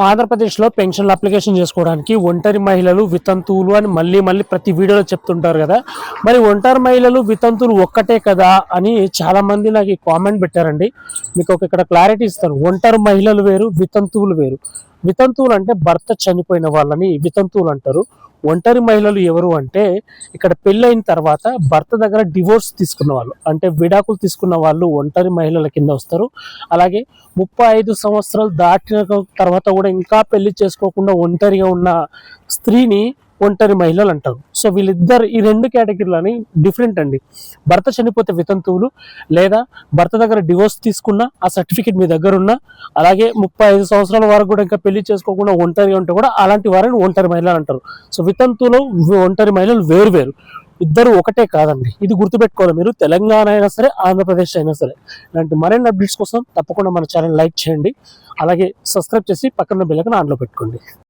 ఆంధ్రప్రదేశ్లో పెన్షన్లు అప్లికేషన్ చేసుకోవడానికి ఒంటరి మహిళలు వితంతువులు అని మళ్ళీ ప్రతి వీడియోలో చెప్తుంటారు కదా. మరి ఒంటరి మహిళలు వితంతువులు ఒక్కటే కదా అని చాలామంది నాకు కామెంట్ పెట్టారండి. మీకు ఇక్కడ క్లారిటీ ఇస్తాను. ఒంటరి మహిళలు వేరు, వితంతువులు వేరు. వితంతువులు అంటే భర్త చనిపోయిన వాళ్ళని వితంతువులు అంటారు. ఒంటరి మహిళలు ఎవరు అంటే ఇక్కడ పెళ్ళైన తర్వాత భర్త దగ్గర డివోర్స్ తీసుకున్న వాళ్ళు, అంటే విడాకులు తీసుకున్న వాళ్ళు ఒంటరి మహిళల కింద వస్తారు. అలాగే 35 సంవత్సరాలు దాటిన తర్వాత కూడా ఇంకా పెళ్లి చేసుకోకుండా ఒంటరిగా ఉన్న స్త్రీని ఒంటరి మహిళలు అంటారు. సో వీళ్ళిద్దరు ఈ రెండు కేటగిరీలని డిఫరెంట్ అండి. భర్త చనిపోతే వితంతువులు, లేదా భర్త దగ్గర డివోర్స్ తీసుకున్నా ఆ సర్టిఫికేట్ మీ దగ్గర ఉన్నా, అలాగే 35 సంవత్సరాల వరకు కూడా ఇంకా పెళ్లి చేసుకోకుండా ఒంటరిగా ఉంటే కూడా అలాంటి వారిని ఒంటరి మహిళలు అంటారు. సో వితంతువులు ఒంటరి మహిళలు వేరు వేరు, ఇద్దరు ఒకటే కాదండి. ఇది గుర్తుపెట్టుకోవాలి మీరు. తెలంగాణ అయినా సరే, ఆంధ్రప్రదేశ్ అయినా సరే. ఇలాంటి మరిన్ని అప్డేట్స్ కోసం తప్పకుండా మన ఛానల్ లైక్ చేయండి, అలాగే సబ్స్క్రైబ్ చేసి పక్కన బెల్ ఐకాన్ ఆన్లో పెట్టుకోండి.